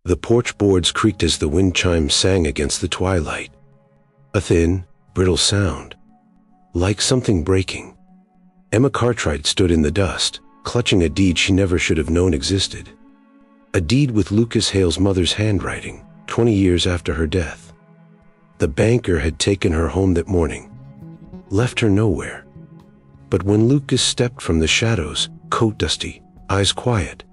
The porch boards creaked as the wind chimes sang against the twilight. A thin, brittle sound, like something breaking. Emma Cartwright stood in the dust, clutching a deed she never should have known existed. A deed with Lucas Hale's mother's handwriting, 20 years after her death. The banker had taken her home that morning, left her nowhere. But when Lucas stepped from the shadows, coat dusty, eyes quiet,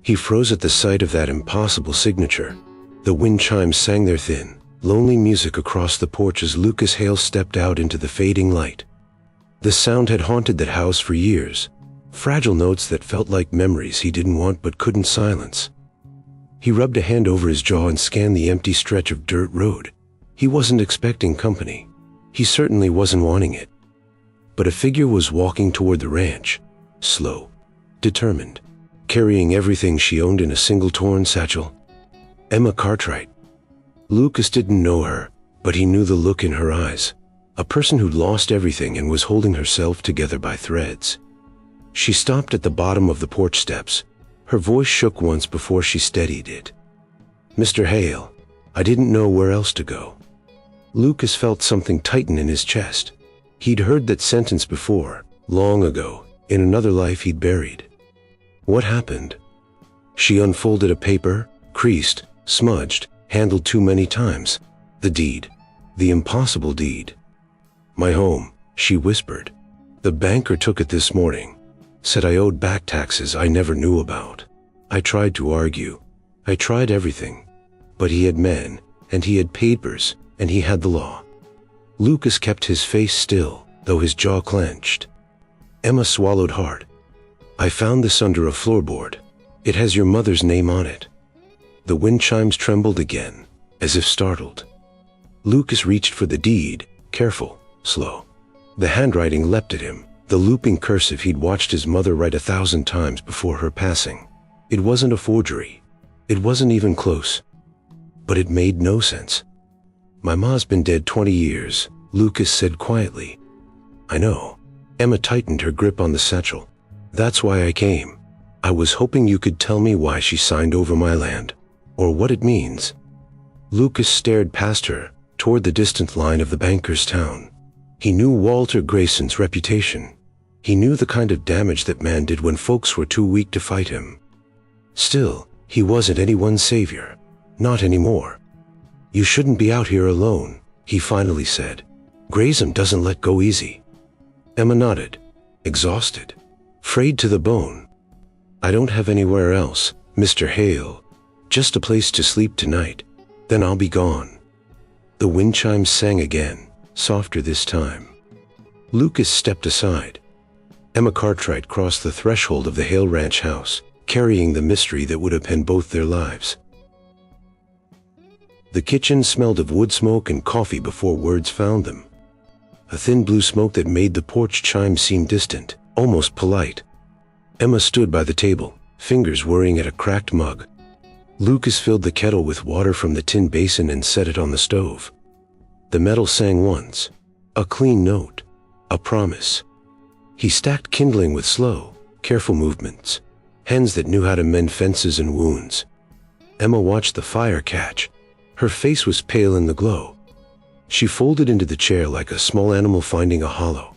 he froze at the sight of that impossible signature. The wind chimes sang their thin, lonely music across the porch as Lucas Hale stepped out into the fading light. The sound had haunted that house for years, fragile notes that felt like memories he didn't want but couldn't silence. He rubbed a hand over his jaw and scanned the empty stretch of dirt road. He wasn't expecting company. He certainly wasn't wanting it. But a figure was walking toward the ranch, slow, determined, carrying everything she owned in a single torn satchel. Emma Cartwright. Lucas didn't know her, but he knew the look in her eyes. A person who'd lost everything and was holding herself together by threads. She stopped at the bottom of the porch steps. Her voice shook once before she steadied it. "Mr. Hale, I didn't know where else to go." Lucas felt something tighten in his chest. He'd heard that sentence before, long ago, in another life he'd buried. What happened? She unfolded a paper, creased, smudged, handled too many times. The deed. The impossible deed. "My home," she whispered. "The banker took it this morning. Said I owed back taxes I never knew about. I tried to argue. I tried everything. But he had men, and he had papers, and he had the law." Lucas kept his face still, though his jaw clenched. Emma swallowed hard. "I found this under a floorboard. It has your mother's name on it." The wind chimes trembled again, as if startled. Lucas reached for the deed, careful, slow. The handwriting leapt at him, the looping cursive he'd watched his mother write 1,000 times before her passing. It wasn't a forgery. It wasn't even close. But it made no sense. "My ma's been dead 20 years, Lucas said quietly. "I know." Emma tightened her grip on the satchel. "That's why I came. I was hoping you could tell me why she signed over my land, or what it means." Lucas stared past her, toward the distant line of the banker's town. He knew Walter Grayson's reputation. He knew the kind of damage that man did when folks were too weak to fight him. Still, he wasn't anyone's savior. Not anymore. "You shouldn't be out here alone," he finally said. "Grayson doesn't let go easy." Emma nodded, exhausted, frayed to the bone. "I don't have anywhere else, Mr. Hale. Just a place to sleep tonight. Then I'll be gone." The wind chimes sang again, softer this time. Lucas stepped aside. Emma Cartwright crossed the threshold of the Hale Ranch house, carrying the mystery that would upend both their lives. The kitchen smelled of wood smoke and coffee before words found them. A thin blue smoke that made the porch chime seem distant, almost polite. Emma stood by the table, fingers worrying at a cracked mug. Lucas filled the kettle with water from the tin basin and set it on the stove. The metal sang once, a clean note, a promise. He stacked kindling with slow, careful movements, hands that knew how to mend fences and wounds. Emma watched the fire catch. Her face was pale in the glow. She folded into the chair like a small animal finding a hollow.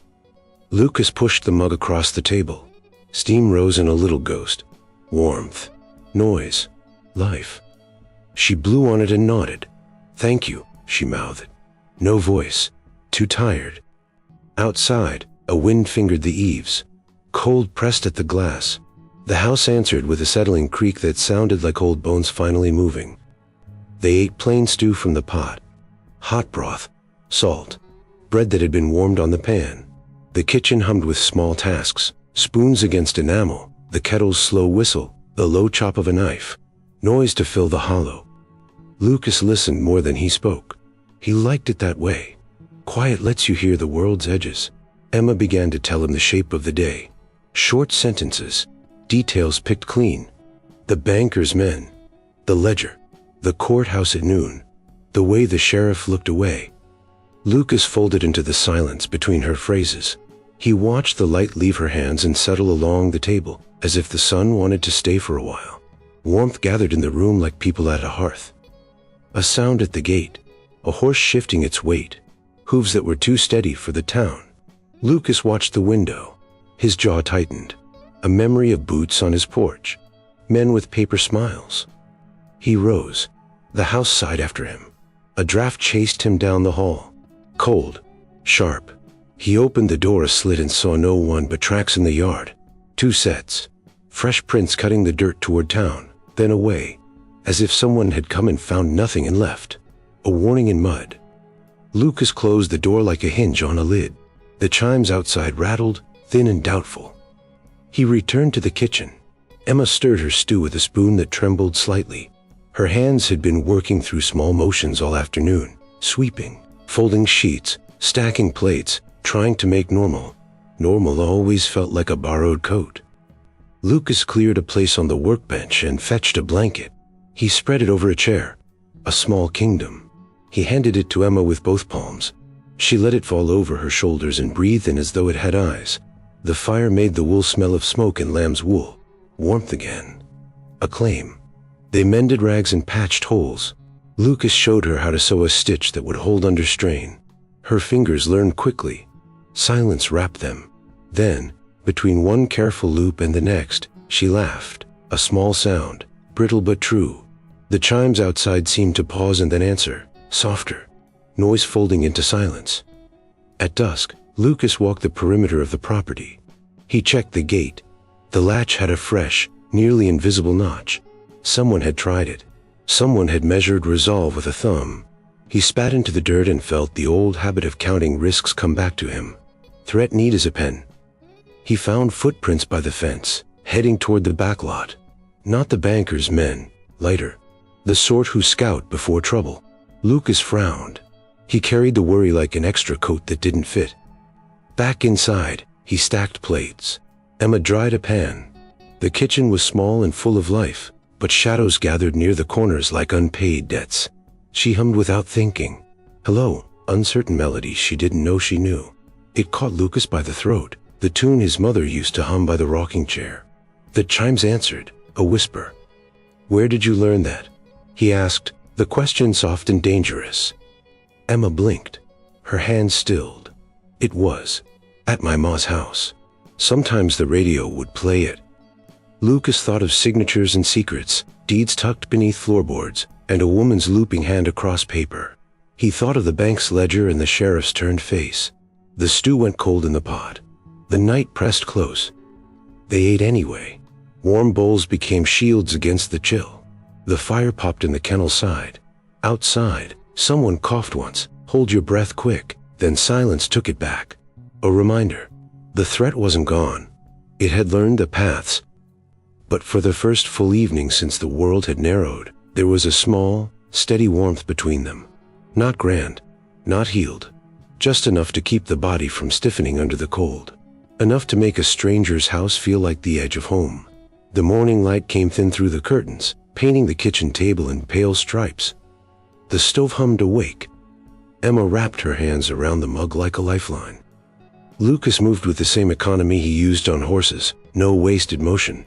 Lucas pushed the mug across the table. Steam rose in a little ghost. Warmth, noise, life. She blew on it and nodded. "Thank you," she mouthed. No voice. Too tired. Outside, a wind fingered the eaves. Cold pressed at the glass. The house answered with a settling creak that sounded like old bones finally moving. They ate plain stew from the pot. Hot broth, salt, bread that had been warmed on the pan. The kitchen hummed with small tasks, spoons against enamel, the kettle's slow whistle, the low chop of a knife, noise to fill the hollow. Lucas listened more than he spoke. He liked it that way. Quiet lets you hear the world's edges. Emma began to tell him the shape of the day. Short sentences, details picked clean. The banker's men, the ledger, the courthouse at noon, the way the sheriff looked away. Lucas folded into the silence between her phrases. He watched the light leave her hands and settle along the table, as if the sun wanted to stay for a while. Warmth gathered in the room like people at a hearth. A sound at the gate, a horse shifting its weight, hooves that were too steady for the town. Lucas watched the window. His jaw tightened. A memory of boots on his porch, men with paper smiles. He rose. The house sighed after him. A draft chased him down the hall. Cold, sharp. He opened the door a slit and saw no one but tracks in the yard. 2 sets. Fresh prints cutting the dirt toward town, then away, as if someone had come and found nothing and left. A warning in mud. Lucas closed the door like a hinge on a lid. The chimes outside rattled, thin and doubtful. He returned to the kitchen. Emma stirred her stew with a spoon that trembled slightly. Her hands had been working through small motions all afternoon, sweeping, folding sheets, stacking plates, trying to make normal. Normal always felt like a borrowed coat. Lucas cleared a place on the workbench and fetched a blanket. He spread it over a chair. A small kingdom. He handed it to Emma with both palms. She let it fall over her shoulders and breathed in as though it had eyes. The fire made the wool smell of smoke and lamb's wool. Warmth again. Acclaim. They mended rags and patched holes. Lucas showed her how to sew a stitch that would hold under strain. Her fingers learned quickly. Silence wrapped them. Then, between one careful loop and the next, she laughed. A small sound, brittle but true. The chimes outside seemed to pause and then answer, softer. Noise folding into silence. At dusk, Lucas walked the perimeter of the property. He checked the gate. The latch had a fresh, nearly invisible notch. Someone had tried it. Someone had measured resolve with a thumb. He spat into the dirt and felt the old habit of counting risks come back to him. Threat neat as a pen. He found footprints by the fence, heading toward the back lot. Not the banker's men, lighter. The sort who scout before trouble. Lucas frowned. He carried the worry like an extra coat that didn't fit. Back inside, he stacked plates. Emma dried a pan. The kitchen was small and full of life, but shadows gathered near the corners like unpaid debts. She hummed without thinking. Hello, uncertain melody she didn't know she knew. It caught Lucas by the throat, the tune his mother used to hum by the rocking chair. The chimes answered, a whisper. Where did you learn that? He asked, the question soft and dangerous. Emma blinked. Her hands stilled. It was, at my ma's house. Sometimes the radio would play it. Lucas thought of signatures and secrets, deeds tucked beneath floorboards, and a woman's looping hand across paper. He thought of the bank's ledger and the sheriff's turned face. The stew went cold in the pot. The night pressed close. They ate anyway. Warm bowls became shields against the chill. The fire popped in the kennel side. Outside, someone coughed once, hold your breath quick, then silence took it back. A reminder. The threat wasn't gone. It had learned the paths. But for the first full evening since the world had narrowed, there was a small, steady warmth between them. Not grand, not healed, just enough to keep the body from stiffening under the cold. Enough to make a stranger's house feel like the edge of home. The morning light came thin through the curtains, painting the kitchen table in pale stripes. The stove hummed awake. Emma wrapped her hands around the mug like a lifeline. Lucas moved with the same economy he used on horses, no wasted motion.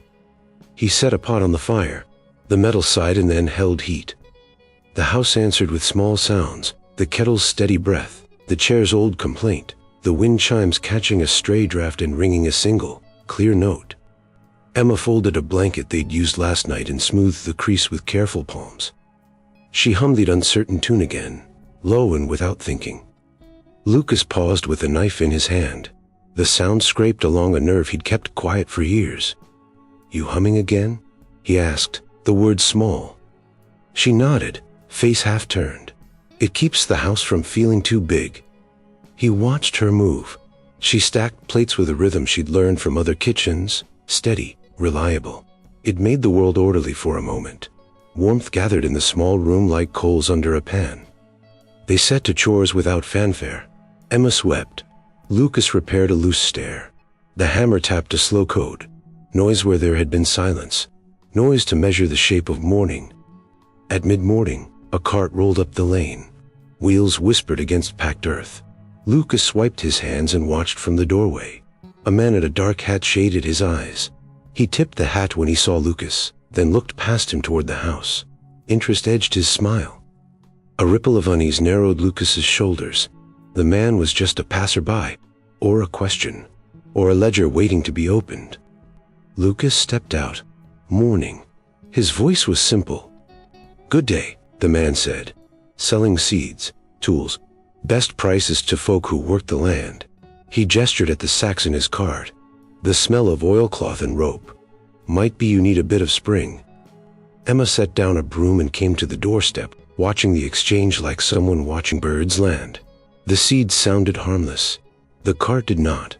He set a pot on the fire. The metal sighed and then held heat. The house answered with small sounds, the kettle's steady breath, the chair's old complaint, the wind chimes catching a stray draft and ringing a single, clear note. Emma folded a blanket they'd used last night and smoothed the crease with careful palms. She hummed the uncertain tune again, low and without thinking. Lucas paused with a knife in his hand. The sound scraped along a nerve he'd kept quiet for years. You humming again? He asked, the words small. She nodded, face half turned. It keeps the house from feeling too big. He watched her move. She stacked plates with a rhythm she'd learned from other kitchens, steady, reliable. It made the world orderly for a moment. Warmth gathered in the small room like coals under a pan. They set to chores without fanfare. Emma swept. Lucas repaired a loose stair. The hammer tapped a slow chord. Noise where there had been silence. Noise to measure the shape of morning. At mid-morning, a cart rolled up the lane. Wheels whispered against packed earth. Lucas swiped his hands and watched from the doorway. A man in a dark hat shaded his eyes. He tipped the hat when he saw Lucas. then looked past him toward the house. Interest edged his smile. A ripple of unease narrowed Lucas's shoulders. The man was just a passerby, or a question, or a ledger waiting to be opened. Lucas stepped out, mourning. His voice was simple. "Good day," the man said. "Selling seeds, tools, best prices to folk who work the land." He gestured at the sacks in his cart. "The smell of oilcloth and rope. Might be you need a bit of spring." Emma set down a broom and came to the doorstep, watching the exchange like someone watching birds land. The seeds sounded harmless. The cart did not.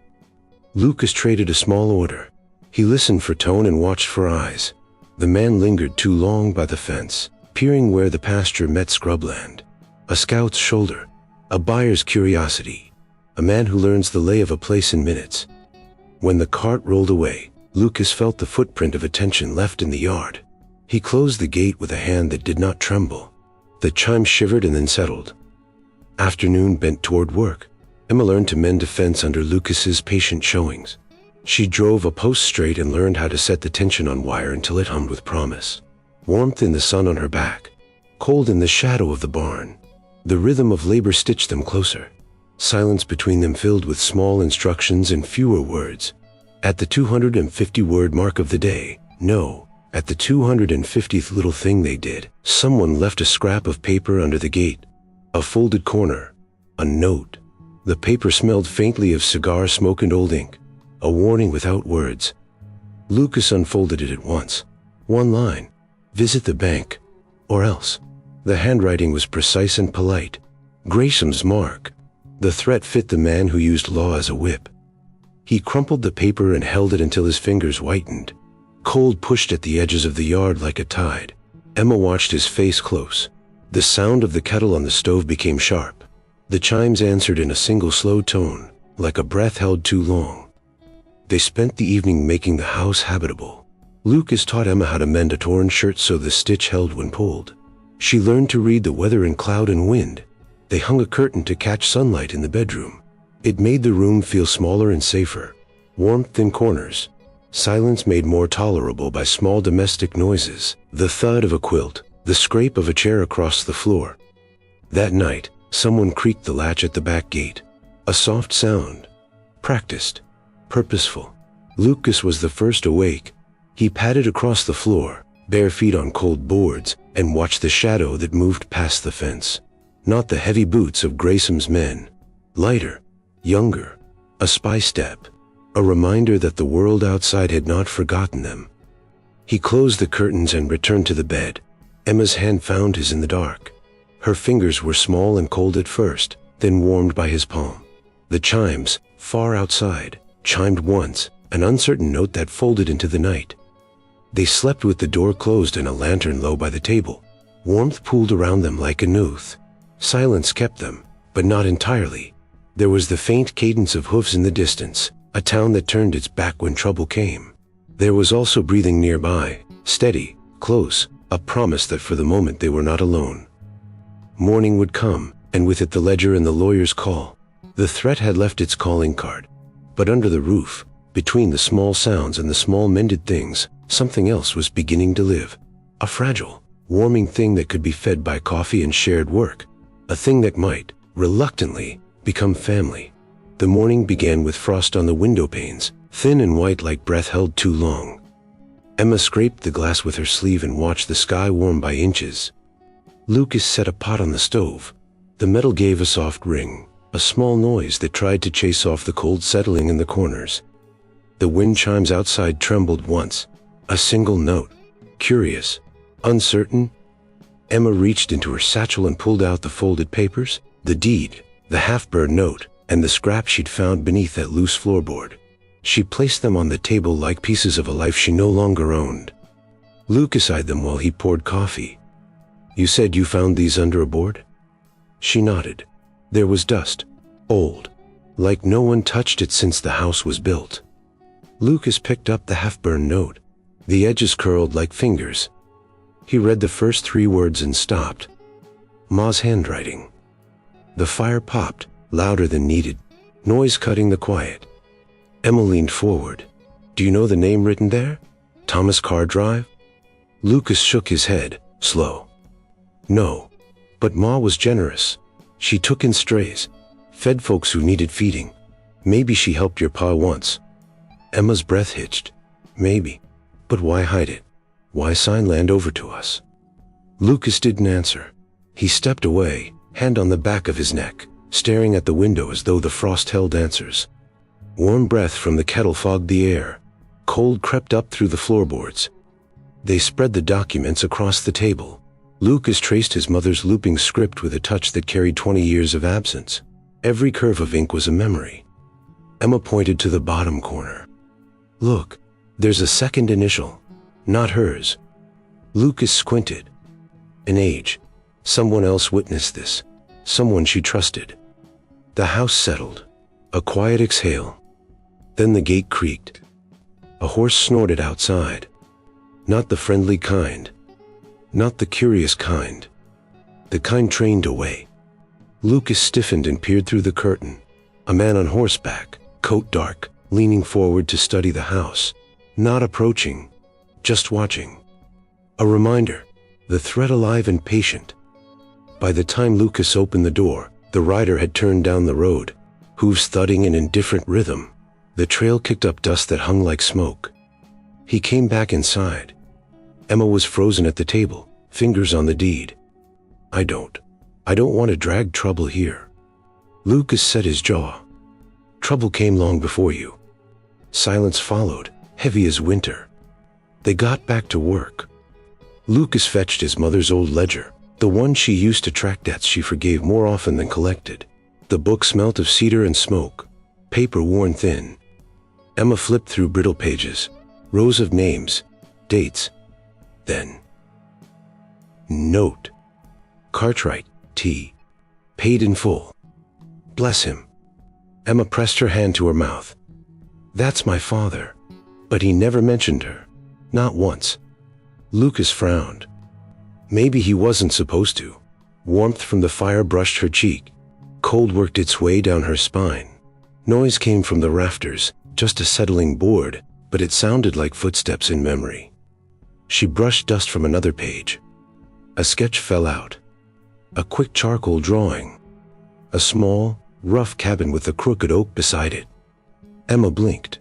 Lucas traded a small order. He listened for tone and watched for eyes. The man lingered too long by the fence, peering where the pasture met scrubland. A scout's shoulder, a buyer's curiosity, a man who learns the lay of a place in minutes. When the cart rolled away, Lucas felt the footprint of attention left in the yard. He closed the gate with a hand that did not tremble. The chime shivered and then settled. Afternoon bent toward work. Emma learned to mend a fence under Lucas's patient showings. She drove a post straight and learned how to set the tension on wire until it hummed with promise. Warmth in the sun on her back, cold in the shadow of the barn. The rhythm of labor stitched them closer. Silence between them filled with small instructions and fewer words. At the 250-word mark of the day, no, at the 250th little thing they did, someone left a scrap of paper under the gate. A folded corner, a note. The paper smelled faintly of cigar smoke and old ink. A warning without words. Lucas unfolded it at once. One line. Visit the bank, or else. The handwriting was precise and polite. Graysom's mark. The threat fit the man who used law as a whip. He crumpled the paper and held it until his fingers whitened. Cold pushed at the edges of the yard like a tide. Emma watched his face close. The sound of the kettle on the stove became sharp. The chimes answered in a single slow tone, like a breath held too long. They spent the evening making the house habitable. Lucas taught Emma how to mend a torn shirt so the stitch held when pulled. She learned to read the weather in cloud and wind. They hung a curtain to catch sunlight in the bedroom. It made the room feel smaller and safer. Warmth in corners. Silence made more tolerable by small domestic noises. The thud of a quilt, the scrape of a chair across the floor. That night, someone creaked the latch at the back gate. A soft sound. Practiced. Purposeful. Lucas was the first awake. He padded across the floor, bare feet on cold boards, and watched the shadow that moved past the fence. Not the heavy boots of Graysom's men. Lighter, younger, a spy step, a reminder that the world outside had not forgotten them. He closed the curtains and returned to the bed. Emma's hand found his in the dark. Her fingers were small and cold at first, then warmed by his palm. The chimes, far outside, chimed once, an uncertain note that folded into the night. They slept with the door closed and a lantern low by the table. Warmth pooled around them like an oath. Silence kept them, but not entirely. There was the faint cadence of hoofs in the distance, a town that turned its back when trouble came. There was also breathing nearby, steady, close, a promise that for the moment they were not alone. Morning would come, and with it the ledger and the lawyer's call. The threat had left its calling card. But under the roof, between the small sounds and the small mended things, something else was beginning to live. A fragile, warming thing that could be fed by coffee and shared work. A thing that might, reluctantly, become family. The morning began with frost on the window panes, thin and white like breath held too long. Emma scraped the glass with her sleeve and watched the sky warm by inches. Lucas set a pot on the stove. The metal gave a soft ring, a small noise that tried to chase off the cold settling in the corners. The wind chimes outside trembled once, a single note, curious, uncertain. Emma reached into her satchel and pulled out the folded papers, the deed, the half-burned note, and the scrap she'd found beneath that loose floorboard. She placed them on the table like pieces of a life she no longer owned. Lucas eyed them while he poured coffee. "You said you found these under a board?" She nodded. There was dust, old, like no one touched it since the house was built. Lucas picked up the half-burned note. The edges curled like fingers. He read the first 3 words and stopped. Ma's handwriting. The fire popped, louder than needed, noise cutting the quiet. Emma leaned forward. "Do you know the name written there? Thomas Cartwright?" Lucas shook his head, slow. No. But Ma was generous. She took in strays, fed folks who needed feeding. Maybe she helped your pa once. Emma's breath hitched. Maybe. But why hide it? Why sign land over to us? Lucas didn't answer. He stepped away, hand on the back of his neck, staring at the window as though the frost held answers. Warm breath from the kettle fogged the air. Cold crept up through the floorboards. They spread the documents across the table. Lucas traced his mother's looping script with a touch that carried 20 years of absence. Every curve of ink was a memory. Emma pointed to the bottom corner. Look, there's a second initial. Not hers. Lucas squinted. An age. Someone else witnessed this. Someone she trusted. The house settled. A quiet exhale. Then the gate creaked. A horse snorted outside. Not the friendly kind. Not the curious kind. The kind trained away. Lucas stiffened and peered through the curtain. A man on horseback, coat dark, leaning forward to study the house. Not approaching, just watching. A reminder, the threat alive and patient. By the time Lucas opened the door, the rider had turned down the road, hooves thudding in indifferent rhythm. The trail kicked up dust that hung like smoke. He came back inside. Emma was frozen at the table, fingers on the deed. I don't want to drag trouble here. Lucas set his jaw. Trouble came long before you. Silence followed, heavy as winter. They got back to work. Lucas fetched his mother's old ledger, the one she used to track debts she forgave more often than collected. The book smelt of cedar and smoke, paper worn thin. Emma flipped through brittle pages, rows of names, dates. Then, note. Cartwright, T. Paid in full. Bless him. Emma pressed her hand to her mouth. That's my father. But he never mentioned her. Not once. Lucas frowned. Maybe he wasn't supposed to. Warmth from the fire brushed her cheek. Cold worked its way down her spine. Noise came from the rafters, just a settling board, but it sounded like footsteps in memory. She brushed dust from another page. A sketch fell out. A quick charcoal drawing. A small, rough cabin with a crooked oak beside it. Emma blinked.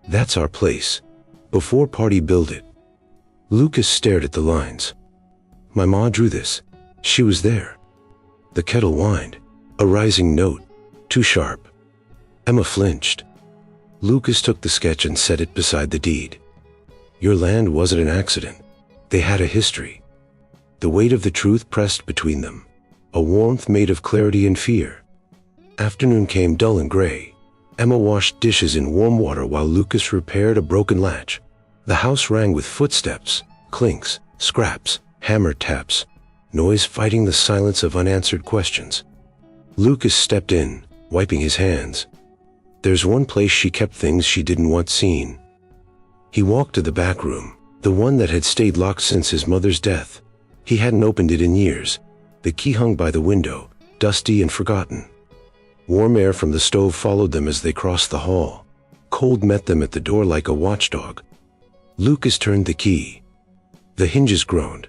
That's our place. Before party built it. Lucas stared at the lines. My ma drew this. She was there. The kettle whined. A rising note. Too sharp. Emma flinched. Lucas took the sketch and set it beside the deed. Your land wasn't an accident. They had a history. The weight of the truth pressed between them. A warmth made of clarity and fear. Afternoon came dull and gray. Emma washed dishes in warm water while Lucas repaired a broken latch. The house rang with footsteps, clinks, scraps, hammer taps, noise fighting the silence of unanswered questions. Lucas stepped in, wiping his hands. There's one place she kept things she didn't want seen. He walked to the back room, the one that had stayed locked since his mother's death. He hadn't opened it in years. The key hung by the window, dusty and forgotten. Warm air from the stove followed them as they crossed the hall. Cold met them at the door like a watchdog. Lucas turned the key. The hinges groaned.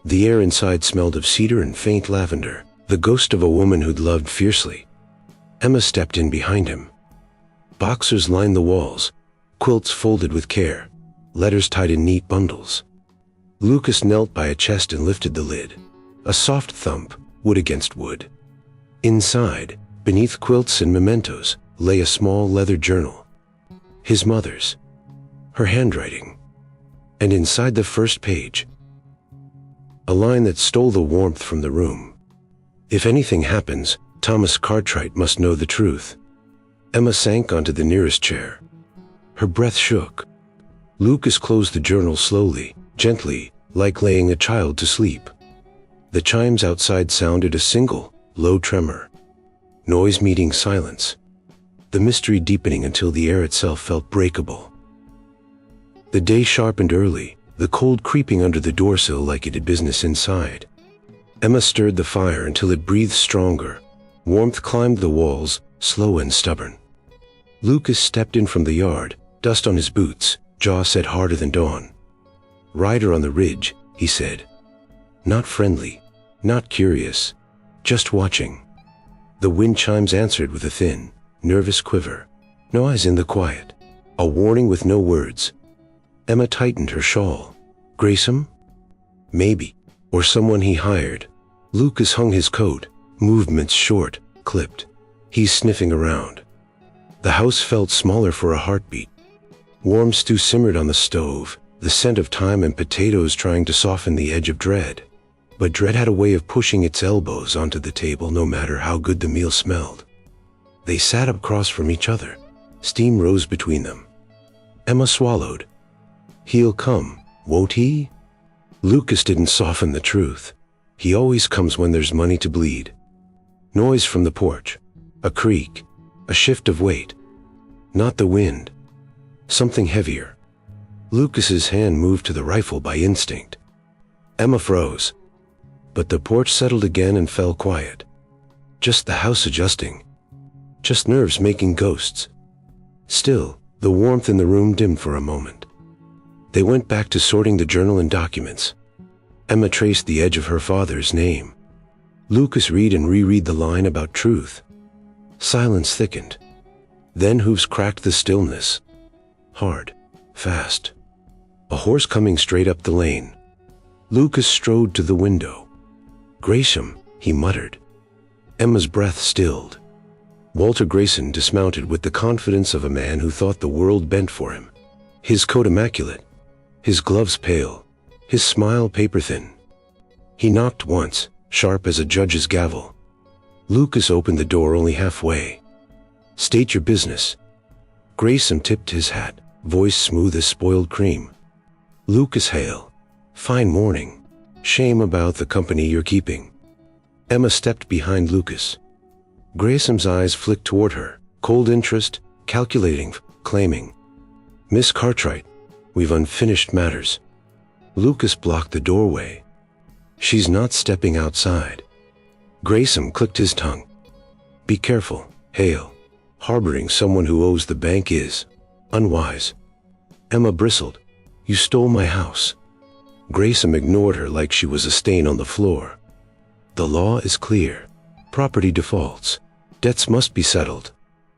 The air inside smelled of cedar and faint lavender, the ghost of a woman who'd loved fiercely. Emma stepped in behind him. Boxers lined the walls, quilts folded with care, letters tied in neat bundles. Lucas knelt by a chest and lifted the lid. A soft thump, wood against wood. Inside, beneath quilts and mementos, lay a small leather journal. His mother's. Her handwriting. And inside the first page, a line that stole the warmth from the room. If anything happens, Thomas Cartwright must know the truth. Emma sank onto the nearest chair. Her breath shook. Lucas closed the journal slowly, gently, like laying a child to sleep. The chimes outside sounded a single, low tremor. Noise meeting silence. The mystery deepening until the air itself felt breakable. The day sharpened early, the cold creeping under the doorsill like it had business inside. Emma stirred the fire until it breathed stronger. Warmth climbed the walls, slow and stubborn. Lucas stepped in from the yard, dust on his boots, jaw set harder than dawn. Rider on the ridge, he said. Not friendly, not curious, just watching. The wind chimes answered with a thin, nervous quiver. Noise in the quiet. A warning with no words. Emma tightened her shawl. Grayson? Maybe. Or someone he hired. Lucas hung his coat, movements short, clipped. He's sniffing around. The house felt smaller for a heartbeat. Warm stew simmered on the stove, the scent of thyme and potatoes trying to soften the edge of dread. But dread had a way of pushing its elbows onto the table no matter how good the meal smelled. They sat across from each other. Steam rose between them. Emma swallowed. He'll come, won't he? Lucas didn't soften the truth. He always comes when there's money to bleed. Noise from the porch. A creak. A shift of weight. Not the wind. Something heavier. Lucas's hand moved to the rifle by instinct. Emma froze. But the porch settled again and fell quiet. Just the house adjusting. Just nerves making ghosts. Still, the warmth in the room dimmed for a moment. They went back to sorting the journal and documents. Emma traced the edge of her father's name. Lucas read and reread the line about truth. Silence thickened. Then hooves cracked the stillness. Hard. Fast. A horse coming straight up the lane. Lucas strode to the window. Grayson, he muttered. Emma's breath stilled. Walter Grayson dismounted with the confidence of a man who thought the world bent for him. His coat immaculate. His gloves pale. His smile paper-thin. He knocked once, sharp as a judge's gavel. Lucas opened the door only halfway. State your business. Grayson tipped his hat, voice smooth as spoiled cream. Lucas Hale. Fine morning. Shame about the company you're keeping. Emma stepped behind Lucas. Grayson's eyes flicked toward her, cold interest, calculating, claiming. Miss Cartwright, we've unfinished matters. Lucas blocked the doorway. She's not stepping outside. Grayson clicked his tongue. Be careful, Hale. Harboring someone who owes the bank is unwise. Emma bristled. You stole my house. Grayson ignored her like she was a stain on the floor. The law is clear. Property defaults. Debts must be settled.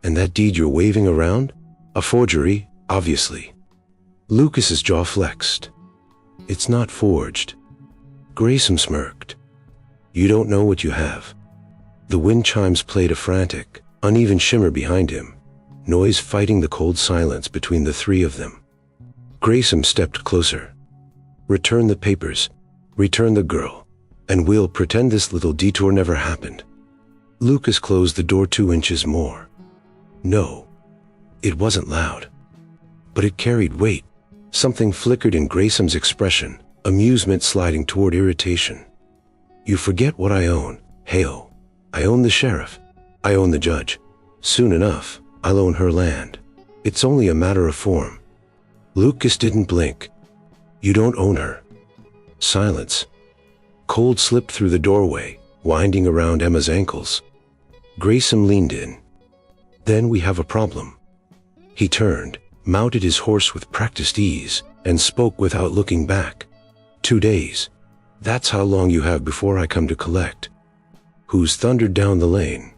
And that deed you're waving around? A forgery, obviously. Lucas's jaw flexed. It's not forged. Grayson smirked. You don't know what you have. The wind chimes played a frantic, uneven shimmer behind him, noise fighting the cold silence between the three of them. Grayson stepped closer. Return the papers, return the girl, and we'll pretend this little detour never happened. Lucas closed the door 2 inches more. No. It wasn't loud. But it carried weight. Something flickered in Grayson's expression, amusement sliding toward irritation. You forget what I own, Hale. I own the sheriff. I own the judge. Soon enough, I'll own her land. It's only a matter of form. Lucas didn't blink. You don't own her. Silence. Cold slipped through the doorway, winding around Emma's ankles. Grayson leaned in. Then we have a problem. He turned, mounted his horse with practiced ease, and spoke without looking back. 2 days. That's how long you have before I come to collect. Who's thundered down the lane?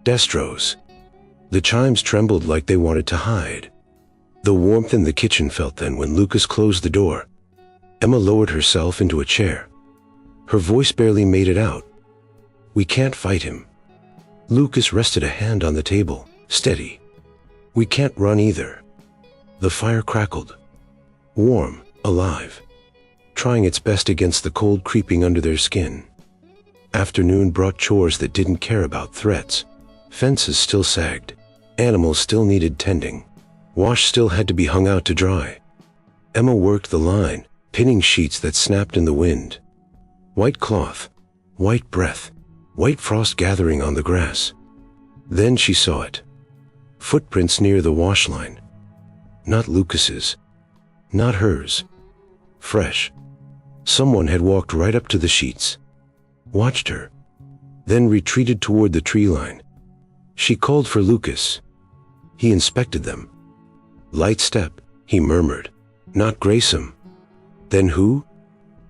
Destro's. The chimes trembled like they wanted to hide. The warmth in the kitchen felt then when Lucas closed the door. Emma lowered herself into a chair. Her voice barely made it out. We can't fight him. Lucas rested a hand on the table, steady. We can't run either. The fire crackled. Warm, alive. Trying its best against the cold creeping under their skin. Afternoon brought chores that didn't care about threats. Fences still sagged. Animals still needed tending. Wash still had to be hung out to dry. Emma worked the line, pinning sheets that snapped in the wind. White cloth, white breath, white frost gathering on the grass. Then she saw it. Footprints near the wash line. Not Lucas's. Not hers. Fresh. Someone had walked right up to the sheets. Watched her. Then retreated toward the tree line. She called for Lucas. He inspected them. Light step, he murmured. Not Grayson. Then who?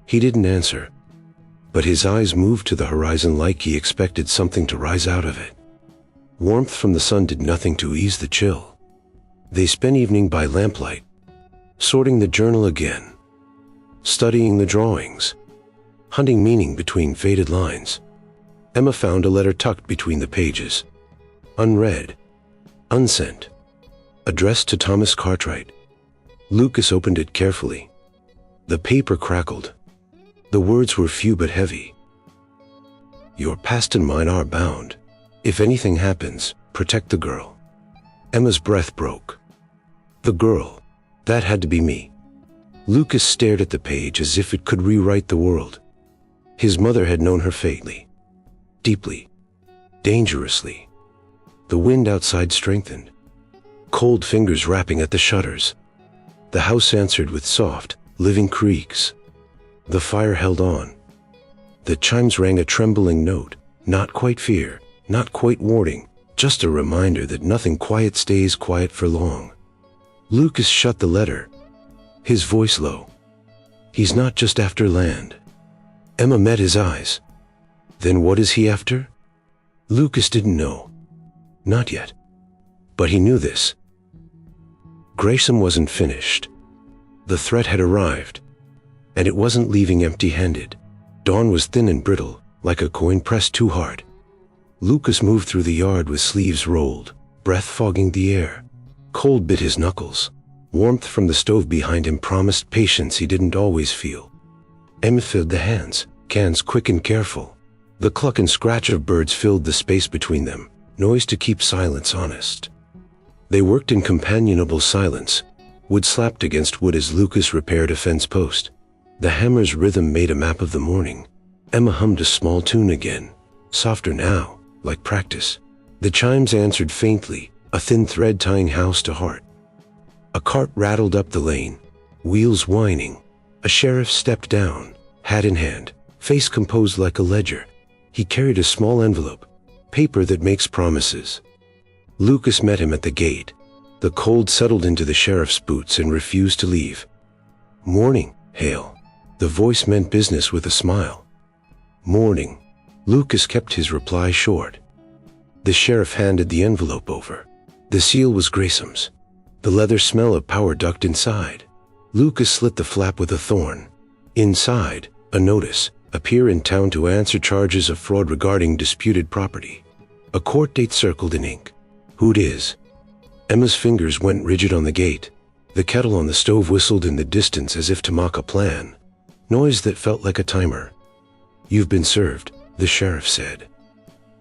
He didn't answer, but his eyes moved to the horizon like he expected something to rise out of it. Warmth from the sun did nothing to ease the chill. They spent evening by lamplight, sorting the journal again, studying the drawings, hunting meaning between faded lines. Emma found a letter tucked between the pages, unread, unsent, addressed to Thomas Cartwright. Lucas opened it carefully. The paper crackled. The words were few but heavy. Your past and mine are bound. If anything happens, protect the girl. Emma's breath broke. The girl. That had to be me. Lucas stared at the page as if it could rewrite the world. His mother had known her faintly, deeply, dangerously. The wind outside strengthened, cold fingers rapping at the shutters. The house answered with soft, living creaks. The fire held on. The chimes rang a trembling note, not quite fear, not quite warning, just a reminder that nothing quiet stays quiet for long. Lucas shut the letter, his voice low. He's not just after land. Emma met his eyes. Then what is he after? Lucas didn't know. Not yet. But he knew this. Grayson wasn't finished. The threat had arrived, and it wasn't leaving empty-handed. Dawn was thin and brittle, like a coin pressed too hard. Lucas moved through the yard with sleeves rolled, breath fogging the air. Cold bit his knuckles. Warmth from the stove behind him promised patience he didn't always feel. Emma filled the hands, cans quick and careful. The cluck and scratch of birds filled the space between them, noise to keep silence honest. They worked in companionable silence. Wood slapped against wood as Lucas repaired a fence post. The hammer's rhythm made a map of the morning. Emma hummed a small tune again, softer now, like practice. The chimes answered faintly, a thin thread tying house to heart. A cart rattled up the lane, wheels whining. A sheriff stepped down, hat in hand, face composed like a ledger. He carried a small envelope, paper that makes promises. Lucas met him at the gate. The cold settled into the sheriff's boots and refused to leave. Morning, Hale. The voice meant business with a smile. Morning. Lucas kept his reply short. The sheriff handed the envelope over. The seal was Graysom's. The leather smell of power ducked inside. Lucas slit the flap with a thorn. Inside, a notice, appear in town to answer charges of fraud regarding disputed property. A court date circled in ink. Who'd is? Emma's fingers went rigid on the gate. The kettle on the stove whistled in the distance as if to mock a plan. Noise that felt like a timer. You've been served, the sheriff said.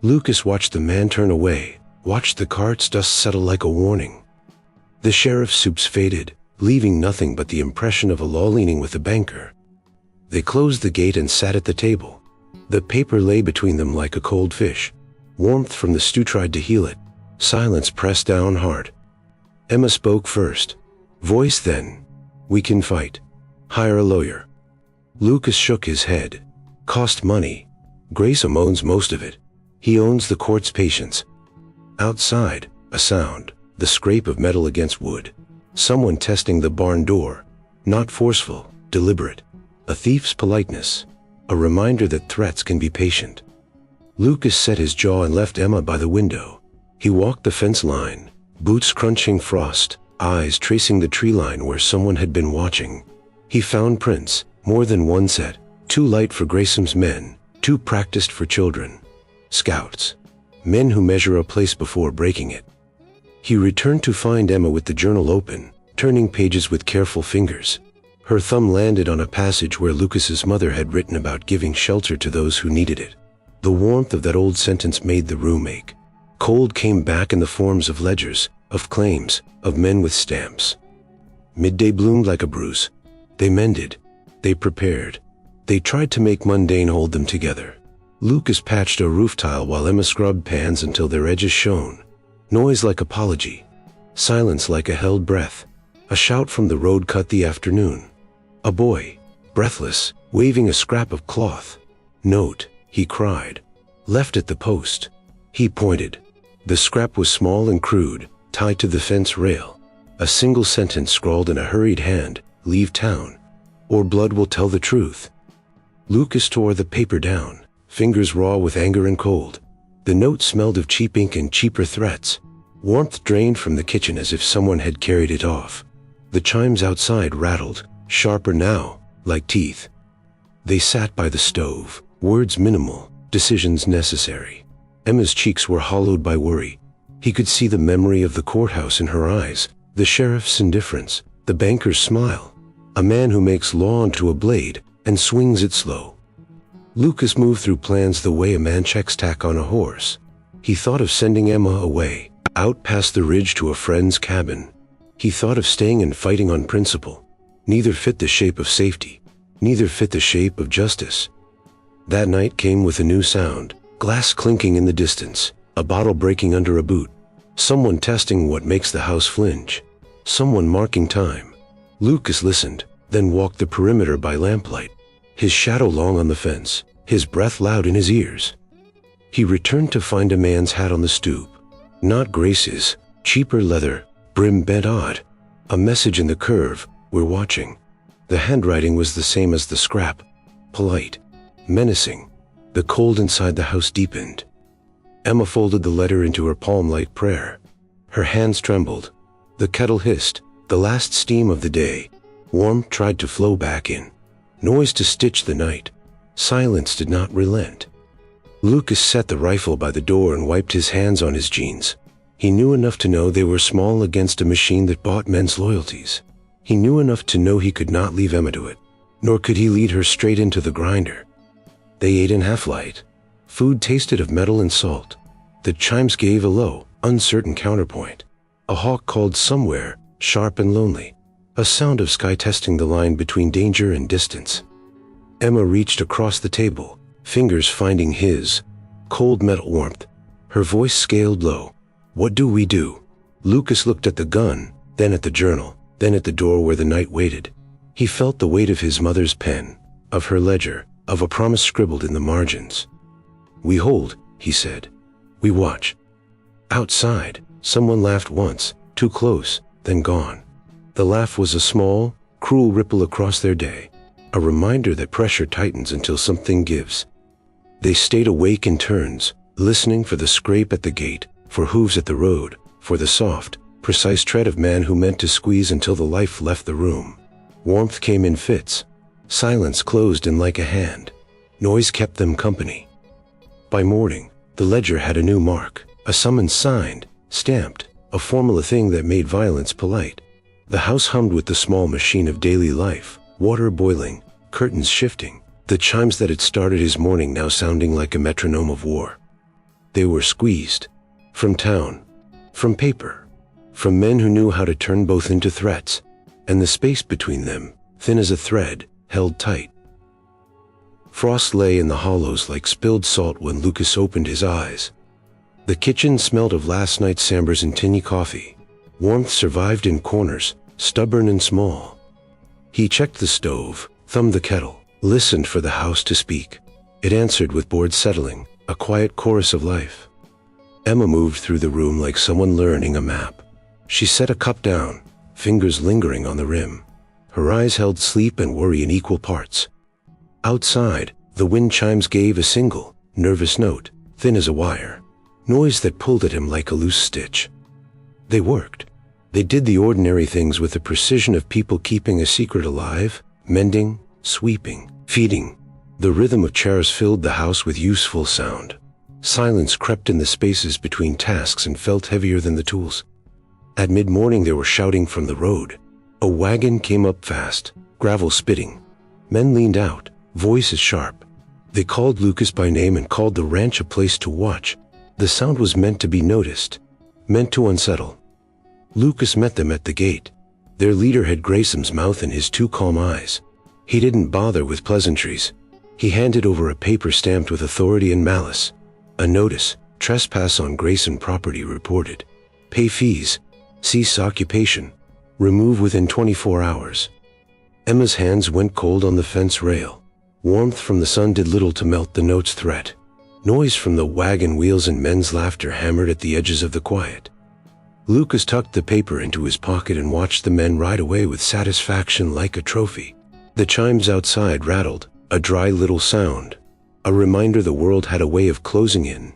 Lucas watched the man turn away, watched the cart's dust settle like a warning. The sheriff's soups faded, leaving nothing but the impression of a law leaning with a banker. They closed the gate and sat at the table. The paper lay between them like a cold fish. Warmth from the stew tried to heal it. Silence pressed down hard. Emma spoke first. Voice then. We can fight. Hire a lawyer. Lucas shook his head. Cost money. Grayson owns most of it. He owns the court's patience. Outside, a sound. The scrape of metal against wood. Someone testing the barn door. Not forceful, deliberate. A thief's politeness. A reminder that threats can be patient. Lucas set his jaw and left Emma by the window. He walked the fence line, boots crunching frost, eyes tracing the tree line where someone had been watching. He found prints, more than one set, too light for Graysom's men, too practiced for children. Scouts. Men who measure a place before breaking it. He returned to find Emma with the journal open, turning pages with careful fingers. Her thumb landed on a passage where Lucas's mother had written about giving shelter to those who needed it. The warmth of that old sentence made the room ache. Cold came back in the forms of ledgers, of claims, of men with stamps. Midday bloomed like a bruise. They mended. They prepared. They tried to make mundane hold them together. Lucas patched a roof tile while Emma scrubbed pans until their edges shone. Noise like apology. Silence like a held breath. A shout from the road cut the afternoon. A boy, breathless, waving a scrap of cloth. Note, he cried. Left at the post. He pointed. The scrap was small and crude, tied to the fence rail. A single sentence scrawled in a hurried hand, leave town. or blood will tell the truth. Lucas tore the paper down, fingers raw with anger and cold. The note smelled of cheap ink and cheaper threats. Warmth drained from the kitchen as if someone had carried it off. The chimes outside rattled, sharper now, like teeth. They sat by the stove, words minimal, decisions necessary. Emma's cheeks were hollowed by worry. He could see the memory of the courthouse in her eyes, the sheriff's indifference, the banker's smile. A man who makes law onto a blade and swings it slow. Lucas moved through plans the way a man checks tack on a horse. He thought of sending Emma away, out past the ridge to a friend's cabin. He thought of staying and fighting on principle. Neither fit the shape of safety. Neither fit the shape of justice. That night came with a new sound, glass clinking in the distance, a bottle breaking under a boot. Someone testing what makes the house flinch. Someone marking time. Lucas listened, then walked the perimeter by lamplight, his shadow long on the fence, his breath loud in his ears. He returned to find a man's hat on the stoop. Not Grace's, cheaper leather, brim bent odd. A message in the curve, "We're watching." The handwriting was the same as the scrap, polite, menacing. The cold inside the house deepened. Emma folded the letter into her palm like prayer. Her hands trembled. The kettle hissed, the last steam of the day. Warmth tried to flow back in. Noise to stitch the night. Silence did not relent. Lucas set the rifle by the door and wiped his hands on his jeans. He knew enough to know they were small against a machine that bought men's loyalties. He knew enough to know he could not leave Emma to it, nor could he lead her straight into the grinder. They ate in half-light. Food tasted of metal and salt. The chimes gave a low, uncertain counterpoint. A hawk called somewhere, sharp and lonely. A sound of sky testing the line between danger and distance. Emma reached across the table, fingers finding his. Cold metal warmth. Her voice scaled low. "What do we do?" Lucas looked at the gun, then at the journal, then at the door where the night waited. He felt the weight of his mother's pen, of her ledger, of a promise scribbled in the margins. "We hold," he said. "We watch." Outside, someone laughed once, too close, then gone. The laugh was a small, cruel ripple across their day, a reminder that pressure tightens until something gives. They stayed awake in turns, listening for the scrape at the gate, for hooves at the road, for the soft, precise tread of man who meant to squeeze until the life left the room. Warmth came in fits. Silence closed in like a hand. Noise kept them company. By morning, the ledger had a new mark, a summons signed, stamped, a formula thing that made violence polite. The house hummed with the small machine of daily life, water boiling, curtains shifting, the chimes that had started his morning now sounding like a metronome of war. They were squeezed. From town, from paper, from men who knew how to turn both into threats, and the space between them, thin as a thread, held tight. Frost lay in the hollows like spilled salt when Lucas opened his eyes. The kitchen smelled of last night's Sambers and tinny coffee. Warmth survived in corners, stubborn and small. He checked the stove, thumbed the kettle, listened for the house to speak. It answered with boards settling, a quiet chorus of life. Emma moved through the room like someone learning a map. She set a cup down, fingers lingering on the rim. Her eyes held sleep and worry in equal parts. Outside, the wind chimes gave a single, nervous note, thin as a wire. Noise that pulled at him like a loose stitch. They worked. They did the ordinary things with the precision of people keeping a secret alive, mending, sweeping, feeding. The rhythm of chairs filled the house with useful sound. Silence crept in the spaces between tasks and felt heavier than the tools. At mid-morning they were shouting from the road. A wagon came up fast, gravel spitting. Men leaned out, voices sharp. They called Lucas by name and called the ranch a place to watch. The sound was meant to be noticed, meant to unsettle. Lucas met them at the gate. Their leader had Graysom's mouth and his two calm eyes. He didn't bother with pleasantries. He handed over a paper stamped with authority and malice. A notice, trespass on Grayson property reported. Pay fees, cease occupation, remove within 24 hours. Emma's hands went cold on the fence rail. Warmth from the sun did little to melt the note's threat. Noise from the wagon wheels and men's laughter hammered at the edges of the quiet. Lucas tucked the paper into his pocket and watched the men ride away with satisfaction like a trophy. The chimes outside rattled, a dry little sound, a reminder the world had a way of closing in.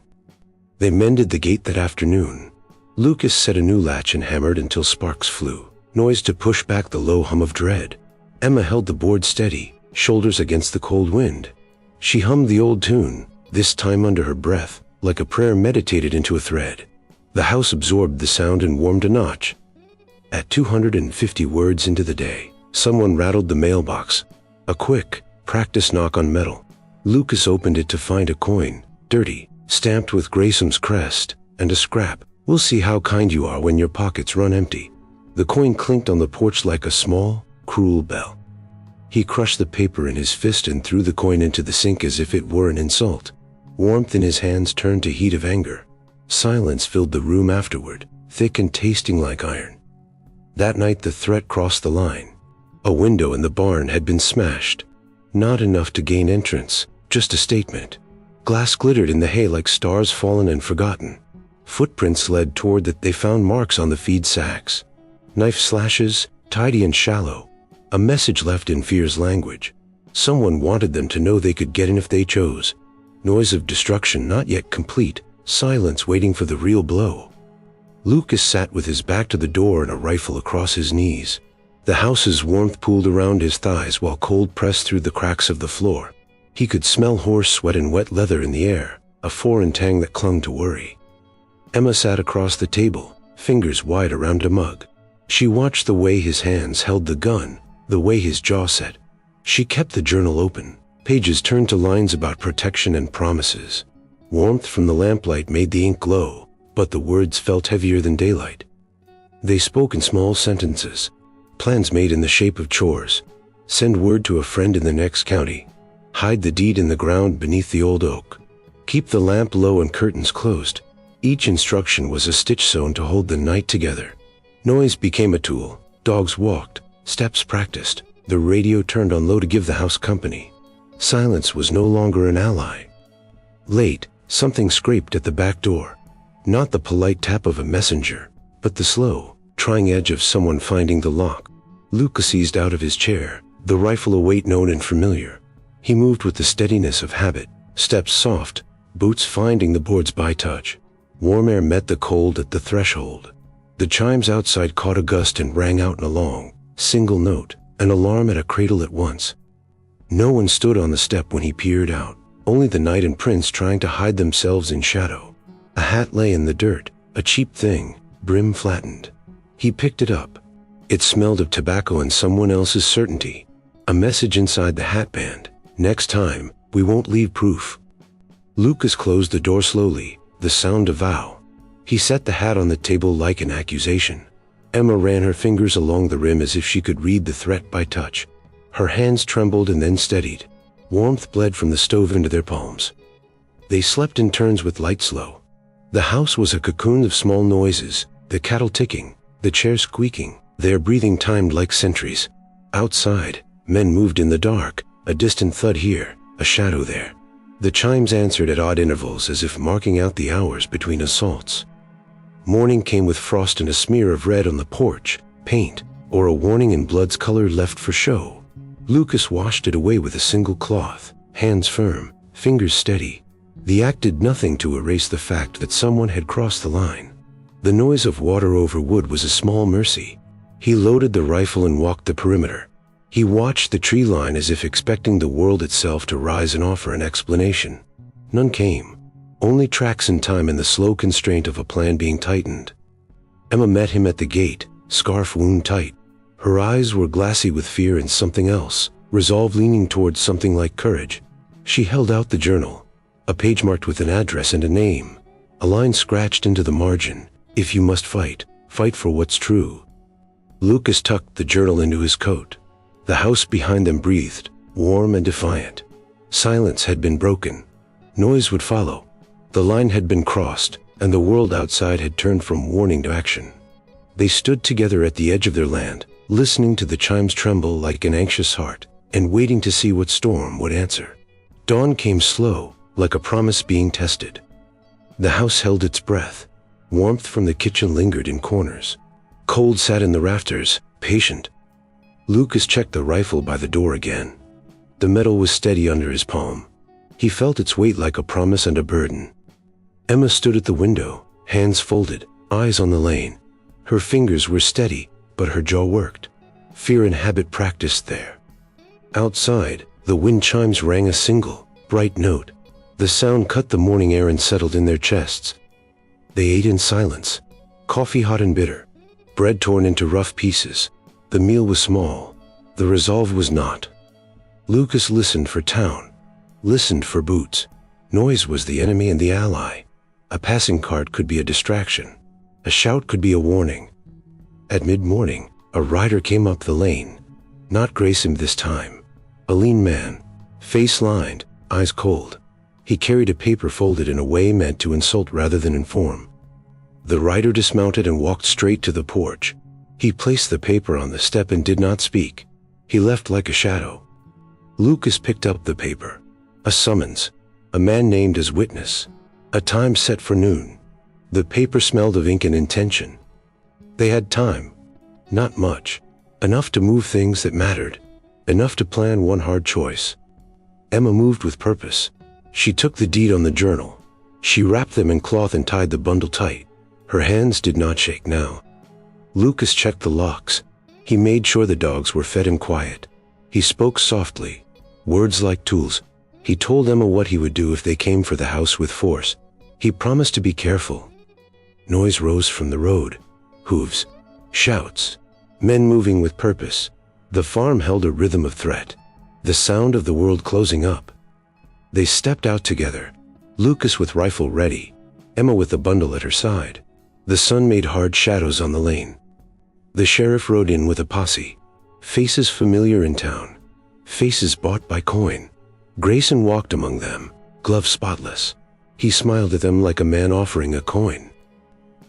They mended the gate that afternoon. Lucas set a new latch and hammered until sparks flew, noise to push back the low hum of dread. Emma held the board steady, shoulders against the cold wind. She hummed the old tune, this time under her breath, like a prayer meditated into a thread. The house absorbed the sound and warmed a notch. At 250 words into the day, someone rattled the mailbox. A quick, practice knock on metal. Lucas opened it to find a coin, dirty, stamped with Graysom's crest, and a scrap. "We'll see how kind you are when your pockets run empty." The coin clinked on the porch like a small, cruel bell. He crushed the paper in his fist and threw the coin into the sink as if it were an insult. Warmth in his hands turned to heat of anger. Silence filled the room afterward, thick and tasting like iron. That night the threat crossed the line. A window in the barn had been smashed. Not enough to gain entrance, just a statement. Glass glittered in the hay like stars fallen and forgotten. Footprints led toward that. They found marks on the feed sacks. Knife slashes, tidy and shallow. A message left in fear's language. Someone wanted them to know they could get in if they chose. Noise of destruction not yet complete, silence waiting for the real blow. Lucas sat with his back to the door and a rifle across his knees. The house's warmth pooled around his thighs while cold pressed through the cracks of the floor. He could smell horse sweat and wet leather in the air, a foreign tang that clung to worry. Emma sat across the table, fingers wide around a mug. She watched the way his hands held the gun, the way his jaw set. She kept the journal open, pages turned to lines about protection and promises. Warmth from the lamplight made the ink glow, but the words felt heavier than daylight. They spoke in small sentences, plans made in the shape of chores. Send word to a friend in the next county. Hide the deed in the ground beneath the old oak. Keep the lamp low and curtains closed. Each instruction was a stitch sewn to hold the night together. Noise became a tool. Dogs walked, steps practiced. The radio turned on low to give the house company. Silence was no longer an ally. Late, something scraped at the back door. Not the polite tap of a messenger, but the slow, trying edge of someone finding the lock. Lucas eased out of his chair, the rifle a weight known and familiar. He moved with the steadiness of habit, steps soft, boots finding the boards by touch. Warm air met the cold at the threshold. The chimes outside caught a gust and rang out in a long, single note, an alarm at a cradle at once. No one stood on the step when he peered out, only the knight and prince trying to hide themselves in shadow. A hat lay in the dirt, a cheap thing, brim flattened. He picked it up. It smelled of tobacco and someone else's certainty. A message inside the hatband. Next time, we won't leave proof. Lucas closed the door slowly, the sound a vow. He set the hat on the table like an accusation. Emma ran her fingers along the rim as if she could read the threat by touch. Her hands trembled and then steadied. Warmth bled from the stove into their palms. They slept in turns with lights low. The house was a cocoon of small noises, the kettle ticking, the chair squeaking, their breathing timed like sentries. Outside, men moved in the dark, a distant thud here, a shadow there. The chimes answered at odd intervals as if marking out the hours between assaults. Morning came with frost and a smear of red on the porch, paint, or a warning in blood's color left for show. Lucas washed it away with a single cloth, hands firm, fingers steady. The act did nothing to erase the fact that someone had crossed the line. The noise of water over wood was a small mercy. He loaded the rifle and walked the perimeter. He watched the tree line as if expecting the world itself to rise and offer an explanation. None came. Only tracks in time and the slow constraint of a plan being tightened. Emma met him at the gate, scarf wound tight. Her eyes were glassy with fear and something else, resolve leaning towards something like courage. She held out the journal, a page marked with an address and a name, a line scratched into the margin, "If you must fight, fight for what's true." Lucas tucked the journal into his coat. The house behind them breathed, warm and defiant. Silence had been broken. Noise would follow. The line had been crossed, and the world outside had turned from warning to action. They stood together at the edge of their land, listening to the chimes tremble like an anxious heart, and waiting to see what storm would answer. Dawn came slow, like a promise being tested. The house held its breath. Warmth from the kitchen lingered in corners. Cold sat in the rafters, patient. Lucas checked the rifle by the door again. The metal was steady under his palm. He felt its weight like a promise and a burden. Emma stood at the window, hands folded, eyes on the lane. Her fingers were steady, but her jaw worked. Fear and habit practiced there. Outside, the wind chimes rang a single, bright note. The sound cut the morning air and settled in their chests. They ate in silence, coffee hot and bitter, bread torn into rough pieces. The meal was small. The resolve was not. Lucas listened for town, listened for boots. Noise was the enemy and the ally. A passing cart could be a distraction. A shout could be a warning. At mid-morning, a rider came up the lane. Not Grayson this time. A lean man, face lined, eyes cold. He carried a paper folded in a way meant to insult rather than inform. The rider dismounted and walked straight to the porch. He placed the paper on the step and did not speak. He left like a shadow. Lucas picked up the paper. A summons. A man named as witness. A time set for noon. The paper smelled of ink and intention. They had time. Not much. Enough to move things that mattered. Enough to plan one hard choice. Emma moved with purpose. She took the deed on the journal. She wrapped them in cloth and tied the bundle tight. Her hands did not shake now. Lucas checked the locks. He made sure the dogs were fed and quiet. He spoke softly, words like tools. He told Emma what he would do if they came for the house with force. He promised to be careful. Noise rose from the road. Hooves, shouts, men moving with purpose. The farm held a rhythm of threat, the sound of the world closing up. They stepped out together, Lucas with rifle ready, Emma with the bundle at her side. The sun made hard shadows on the lane. The sheriff rode in with a posse, faces familiar in town, faces bought by coin. Grayson walked among them, gloves spotless. He smiled at them like a man offering a coin.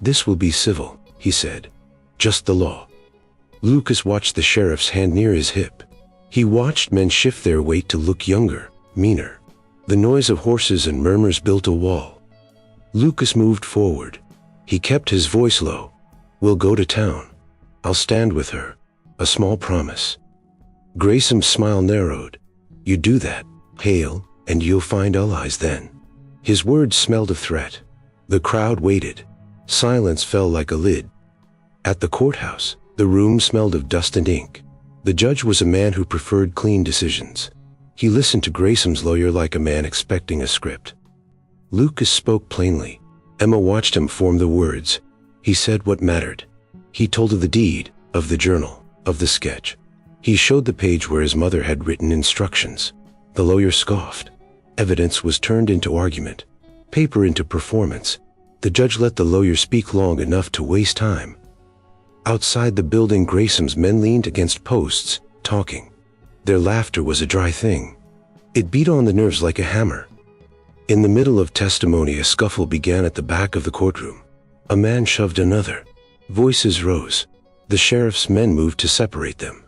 "This will be civil," he said. "Just the law." Lucas watched the sheriff's hand near his hip. He watched men shift their weight to look younger, meaner. The noise of horses and murmurs built a wall. Lucas moved forward. He kept his voice low. "We'll go to town. I'll stand with her." A small promise. Grayson's smile narrowed. "You do that, Hale, and you'll find allies then." His words smelled of threat. The crowd waited. Silence fell like a lid. At the courthouse, the room smelled of dust and ink. The judge was a man who preferred clean decisions. He listened to Grayson's lawyer like a man expecting a script. Lucas spoke plainly. Emma watched him form the words. He said what mattered. He told of the deed, of the journal, of the sketch. He showed the page where his mother had written instructions. The lawyer scoffed. Evidence was turned into argument, paper into performance. The judge let the lawyer speak long enough to waste time. Outside the building, Grayson's men leaned against posts, talking. Their laughter was a dry thing. It beat on the nerves like a hammer. In the middle of testimony, a scuffle began at the back of the courtroom. A man shoved another. Voices rose. The sheriff's men moved to separate them.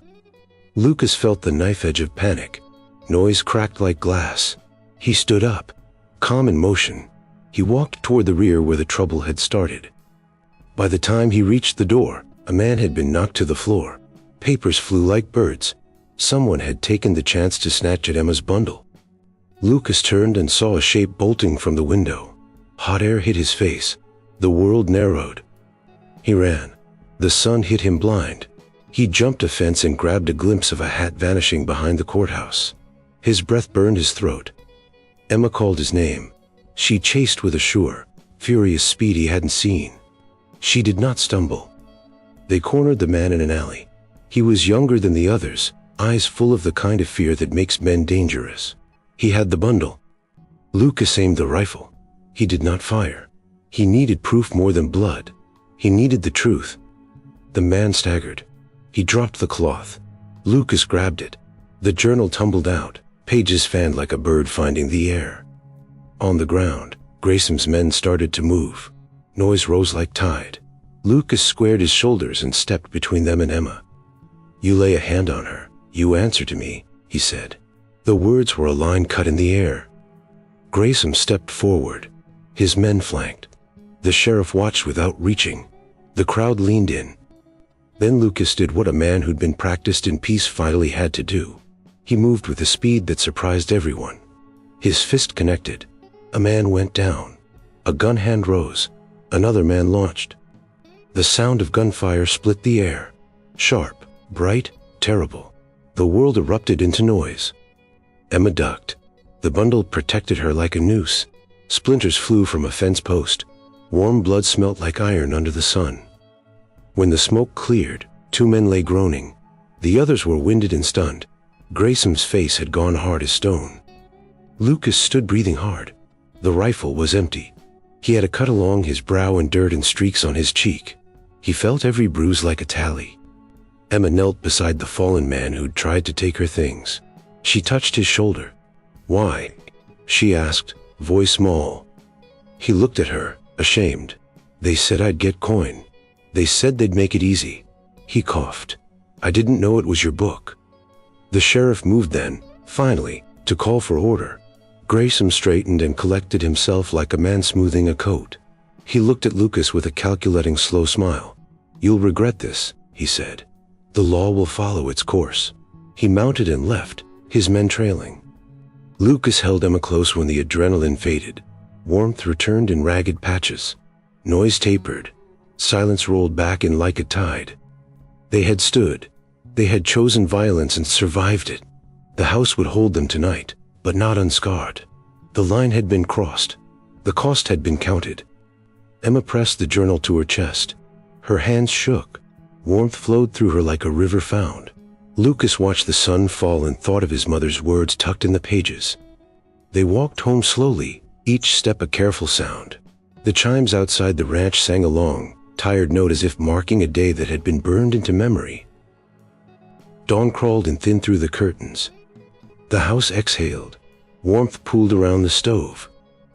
Lucas felt the knife edge of panic. Noise cracked like glass. He stood up, calm in motion. He walked toward the rear where the trouble had started. By the time he reached the door, a man had been knocked to the floor. Papers flew like birds. Someone had taken the chance to snatch at Emma's bundle. Lucas turned and saw a shape bolting from the window. Hot air hit his face. The world narrowed. He ran. The sun hit him blind. He jumped a fence and grabbed a glimpse of a hat vanishing behind the courthouse. His breath burned his throat. Emma called his name. She chased with a sure, furious speed he hadn't seen. She did not stumble. They cornered the man in an alley. He was younger than the others, eyes full of the kind of fear that makes men dangerous. He had the bundle. Lucas aimed the rifle. He did not fire. He needed proof more than blood. He needed the truth. The man staggered. He dropped the cloth. Lucas grabbed it. The journal tumbled out, pages fanned like a bird finding the air. On the ground, Grayson's men started to move. Noise rose like tide. Lucas squared his shoulders and stepped between them and Emma. "You lay a hand on her. You answer to me," he said. The words were a line cut in the air. Grayson stepped forward. His men flanked. The sheriff watched without reaching. The crowd leaned in. Then Lucas did what a man who'd been practiced in peace finally had to do. He moved with a speed that surprised everyone. His fist connected. A man went down. A gun hand rose. Another man launched. The sound of gunfire split the air. Sharp, bright, terrible. The world erupted into noise. Emma ducked. The bundle protected her like a noose. Splinters flew from a fence post. Warm blood smelt like iron under the sun. When the smoke cleared, 2 men lay groaning. The others were winded and stunned. Grayson's face had gone hard as stone. Lucas stood breathing hard. The rifle was empty. He had a cut along his brow and dirt and streaks on his cheek. He felt every bruise like a tally. Emma knelt beside the fallen man who'd tried to take her things. She touched his shoulder. "Why?" she asked, voice small. He looked at her, ashamed. "They said I'd get coin. They said they'd make it easy." He coughed. "I didn't know it was your book." The sheriff moved then, finally, to call for order. Grayson straightened and collected himself like a man smoothing a coat. He looked at Lucas with a calculating, slow smile. "You'll regret this," he said. "The law will follow its course." He mounted and left, his men trailing. Lucas held Emma close when the adrenaline faded. Warmth returned in ragged patches. Noise tapered. Silence rolled back in like a tide. They had stood. They had chosen violence and survived it. The house would hold them tonight, but not unscarred. The line had been crossed. The cost had been counted. Emma pressed the journal to her chest. Her hands shook. Warmth flowed through her like a river found. Lucas watched the sun fall and thought of his mother's words tucked in the pages. They walked home slowly, each step a careful sound. The chimes outside the ranch sang a long, tired note as if marking a day that had been burned into memory. Dawn crawled in thin through the curtains. The house exhaled. Warmth pooled around the stove.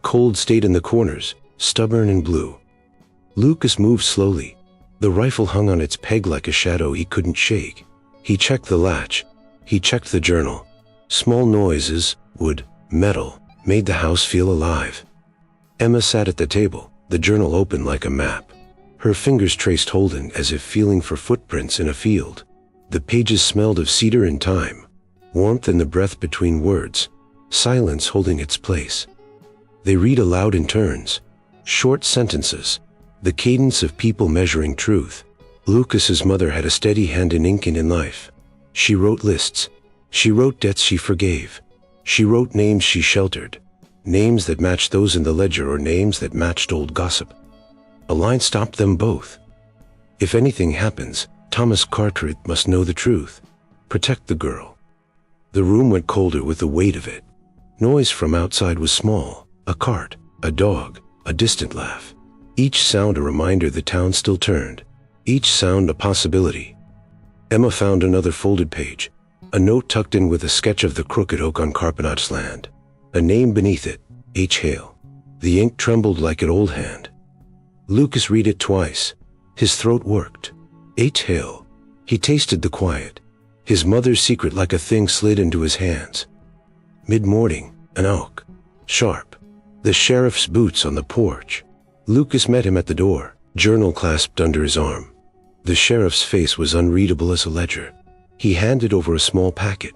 Cold stayed in the corners, stubborn and blue. Lucas moved slowly. The rifle hung on its peg like a shadow he couldn't shake. He checked the latch. He checked the journal. Small noises, wood, metal, made the house feel alive. Emma sat at the table, the journal open like a map. Her fingers traced Holden as if feeling for footprints in a field. The pages smelled of cedar and thyme. Warmth in the breath between words. Silence holding its place. They read aloud in turns. Short sentences. The cadence of people measuring truth. Lucas's mother had a steady hand in ink and in life. She wrote lists. She wrote debts she forgave. She wrote names she sheltered. Names that matched those in the ledger or names that matched old gossip. A line stopped them both. If anything happens, Thomas Cartwright must know the truth. Protect the girl. The room went colder with the weight of it. Noise from outside was small. A cart, a dog, a distant laugh. Each sound a reminder the town still turned. Each sound a possibility. Emma found another folded page. A note tucked in with a sketch of the crooked oak on Cartwright's land. A name beneath it, H. Hale. The ink trembled like an old hand. Lucas read it twice. His throat worked. H. Hale. He tasted the quiet. His mother's secret like a thing slid into his hands. Mid-morning, an oak. Sharp. The sheriff's boots on the porch. Lucas met him at the door, journal clasped under his arm. The sheriff's face was unreadable as a ledger. He handed over a small packet.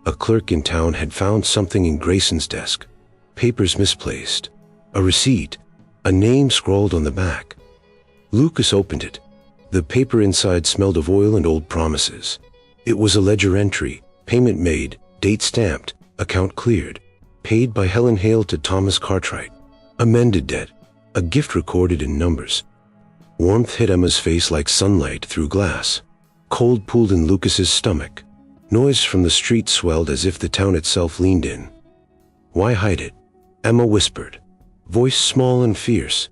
A clerk in town had found something in Grayson's desk. Papers misplaced. A receipt. A name scrawled on the back. Lucas opened it. The paper inside smelled of oil and old promises. It was a ledger entry, payment made, date stamped, account cleared. Paid by Helen Hale to Thomas Cartwright. Amended debt. A gift recorded in numbers. Warmth hit Emma's face like sunlight through glass. Cold pooled in Lucas's stomach. Noise from the street swelled as if the town itself leaned in. "Why hide it?" Emma whispered, voice small and fierce.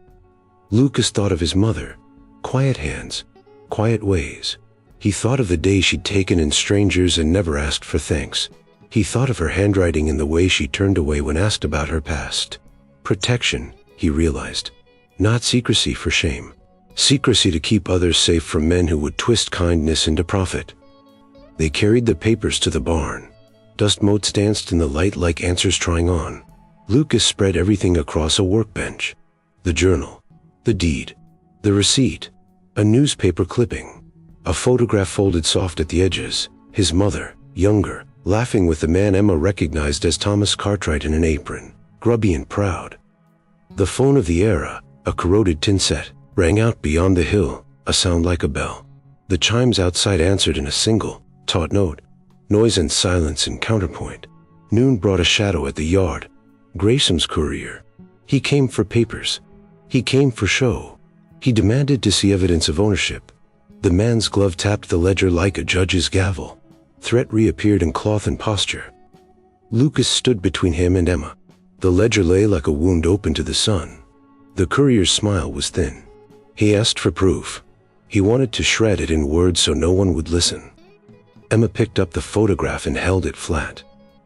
Lucas thought of his mother. Quiet hands, quiet ways. He thought of the day she'd taken in strangers and never asked for thanks. He thought of her handwriting and the way she turned away when asked about her past. Protection, he realized. Not secrecy for shame. Secrecy to keep others safe from men who would twist kindness into profit. They carried the papers to the barn. Dust motes danced in the light like answers trying on. Lucas spread everything across a workbench. The journal, the deed, the receipt, a newspaper clipping. A photograph folded soft at the edges. His mother, younger, laughing with the man Emma recognized as Thomas Cartwright in an apron, grubby and proud. The phone of the era, a corroded tin set, rang out beyond the hill, a sound like a bell. The chimes outside answered in a single, taut note. Noise and silence in counterpoint. Noon brought a shadow at the yard. Graysom's courier. He came for papers. He came for show. He demanded to see evidence of ownership. The man's glove tapped the ledger like a judge's gavel. Threat reappeared in cloth and posture. Lucas stood between him and Emma. The ledger lay like a wound open to the sun. The courier's smile was thin. He asked for proof. He wanted to shred it in words so no one would listen. Emma picked up the photograph and held it flat.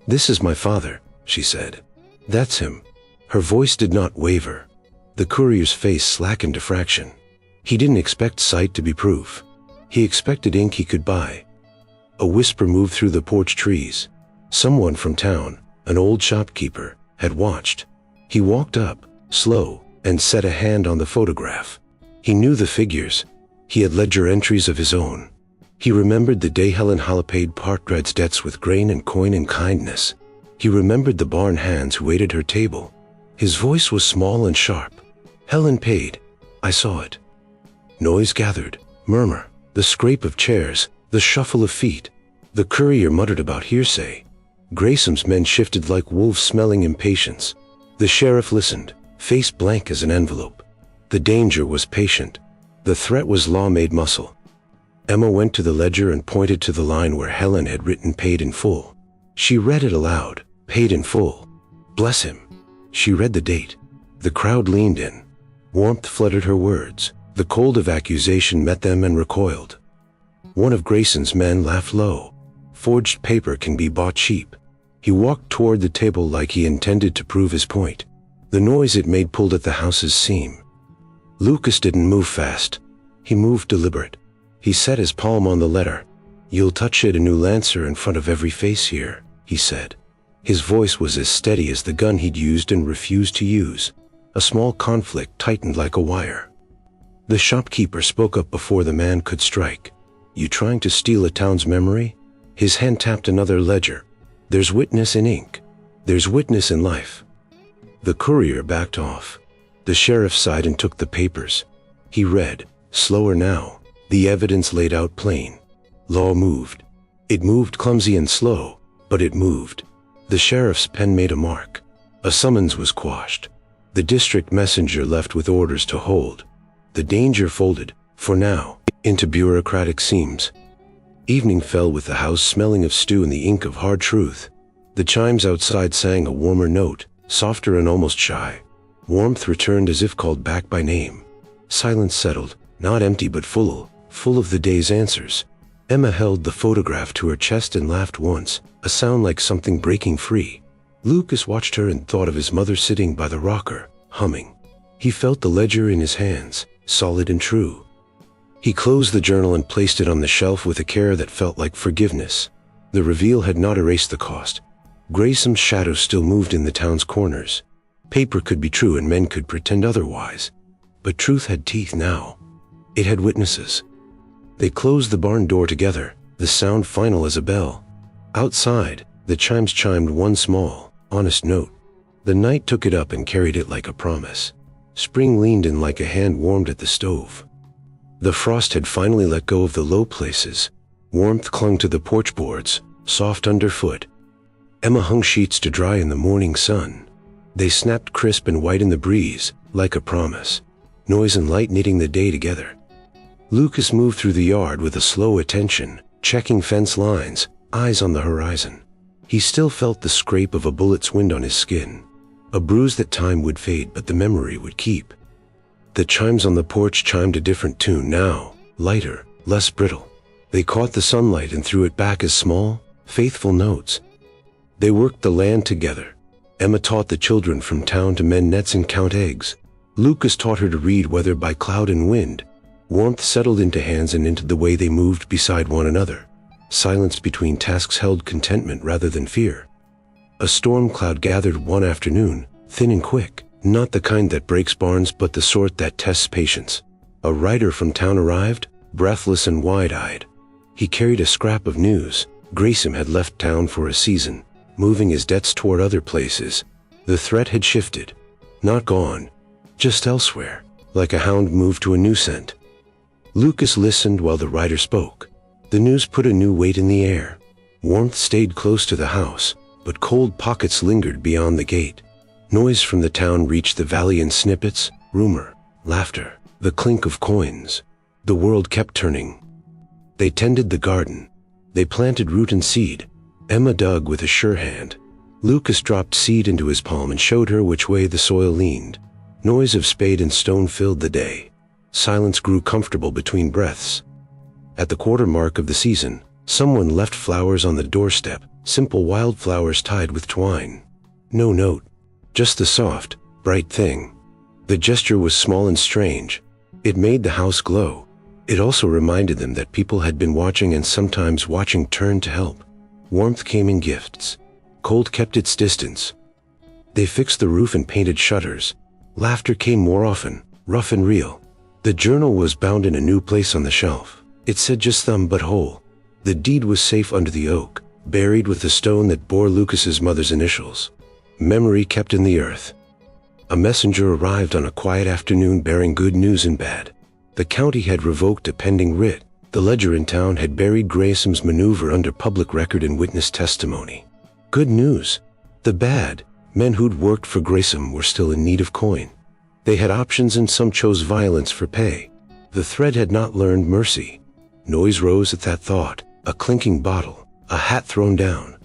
"This is my father," she said. "That's him." Her voice did not waver. The courier's face slackened a fraction. He didn't expect sight to be proof. He expected ink he could buy. A whisper moved through the porch trees. Someone from town, an old shopkeeper, had watched. He walked up, slow, and set a hand on the photograph. He knew the figures. He had ledger entries of his own. He remembered the day Helen Holla paid Cartwright's debts with grain and coin and kindness. He remembered the barn hands who waited her table. His voice was small and sharp. "Helen paid. I saw it." Noise gathered. Murmur. The scrape of chairs. The shuffle of feet. The courier muttered about hearsay. Graysom's men shifted like wolves smelling impatience. The sheriff listened, face blank as an envelope. The danger was patient. The threat was law-made muscle. Emma went to the ledger and pointed to the line where Helen had written "paid in full." She read it aloud. "Paid in full. Bless him." She read the date. The crowd leaned in. Warmth flooded her words. The cold of accusation met them and recoiled. One of Grayson's men laughed low. "Forged paper can be bought cheap." He walked toward the table like he intended to prove his point. The noise it made pulled at the house's seam. Lucas didn't move fast. He moved deliberate. He set his palm on the letter. "You'll touch it a new Lancer in front of every face here," he said. His voice was as steady as the gun he'd used and refused to use. A small conflict tightened like a wire. The shopkeeper spoke up before the man could strike. "You trying to steal a town's memory?" His hand tapped another ledger. "There's witness in ink. There's witness in life." The courier backed off. The sheriff sighed and took the papers. He read, slower now, the evidence laid out plain. Law moved. It moved clumsy and slow, but it moved. The sheriff's pen made a mark. A summons was quashed. The district messenger left with orders to hold. The danger folded, for now, into bureaucratic seams. Evening fell with the house smelling of stew and the ink of hard truth. The chimes outside sang a warmer note, softer and almost shy. Warmth returned as if called back by name. Silence settled, not empty but full of the day's answers. Emma held the photograph to her chest and laughed once, a sound like something breaking free. Lucas watched her and thought of his mother sitting by the rocker, humming. He felt the ledger in his hands, solid and true. He closed the journal and placed it on the shelf with a care that felt like forgiveness. The reveal had not erased the cost. Graysom's shadow still moved in the town's corners. Paper could be true and men could pretend otherwise. But truth had teeth now. It had witnesses. They closed the barn door together, the sound final as a bell. Outside, the chimes chimed one small, honest note. The night took it up and carried it like a promise. Spring leaned in like a hand warmed at the stove. The frost had finally let go of the low places. Warmth clung to the porch boards, soft underfoot. Emma hung sheets to dry in the morning sun. They snapped crisp and white in the breeze, like a promise. Noise and light knitting the day together. Lucas moved through the yard with a slow attention, checking fence lines, eyes on the horizon. He still felt the scrape of a bullet's wind on his skin. A bruise that time would fade but the memory would keep. The chimes on the porch chimed a different tune now, lighter, less brittle. They caught the sunlight and threw it back as small, faithful notes. They worked the land together. Emma taught the children from town to mend nets and count eggs. Lucas taught her to read weather by cloud and wind. Warmth settled into hands and into the way they moved beside one another. Silence between tasks held contentment rather than fear. A storm cloud gathered one afternoon, thin and quick, not the kind that breaks barns but the sort that tests patience. A rider from town arrived, breathless and wide-eyed. He carried a scrap of news. Grayson had left town for a season, moving his debts toward other places. The threat had shifted. Not gone, just elsewhere, like a hound moved to a new scent. Lucas listened while the writer spoke. The news put a new weight in the air. Warmth stayed close to the house, but cold pockets lingered beyond the gate. Noise from the town reached the valley in snippets, rumor, laughter, the clink of coins. The world kept turning. They tended the garden. They planted root and seed. Emma dug with a sure hand. Lucas dropped seed into his palm and showed her which way the soil leaned. Noise of spade and stone filled the day. Silence grew comfortable between breaths. At the quarter mark of the season, someone left flowers on the doorstep, simple wildflowers tied with twine. No note, just the soft, bright thing. The gesture was small and strange. It made the house glow. It also reminded them that people had been watching, and sometimes watching turned to help. Warmth came in gifts. Cold kept its distance. They fixed the roof and painted shutters. Laughter came more often, rough and real. The journal was bound in a new place on the shelf. It said just thumb but whole. The deed was safe under the oak, buried with the stone that bore Lucas's mother's initials. Memory kept in the earth. A messenger arrived on a quiet afternoon bearing good news and bad. The county had revoked a pending writ. The ledger in town had buried Grayson's maneuver under public record and witness testimony. Good news. The bad, men who'd worked for Grayson were still in need of coin. They had options, and some chose violence for pay. The thread had not learned mercy. Noise rose at that thought. A clinking bottle, a hat thrown down.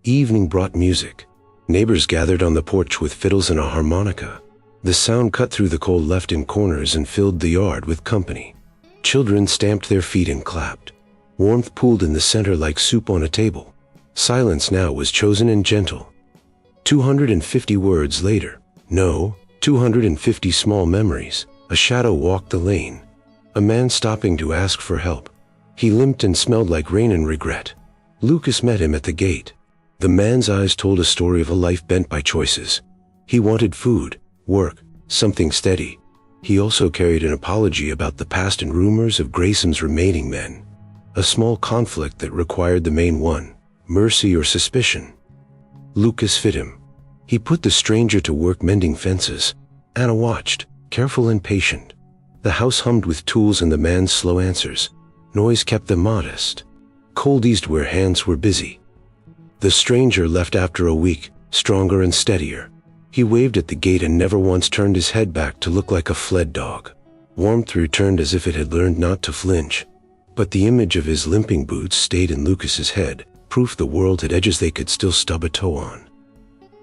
Evening brought music. Neighbors gathered on the porch with fiddles and a harmonica. The sound cut through the cold left in corners and filled the yard with company. Children stamped their feet and clapped. Warmth pooled in the center like soup on a table. Silence now was chosen and gentle. 250 words later. No, 250 small memories. A shadow walked the lane. A man stopping to ask for help. He limped and smelled like rain and regret. Lucas met him at the gate. The man's eyes told a story of a life bent by choices. He wanted food, work, something steady. He also carried an apology about the past and rumors of Grayson's remaining men. A small conflict that required the main one, mercy or suspicion. Lucas fit him. He put the stranger to work mending fences. Anna watched, careful and patient. The house hummed with tools and the man's slow answers. Noise kept them modest. Cold eased where hands were busy. The stranger left after a week, stronger and steadier. He waved at the gate and never once turned his head back to look like a fled dog. Warmth returned as if it had learned not to flinch. But the image of his limping boots stayed in Lucas's head, proof the world had edges they could still stub a toe on.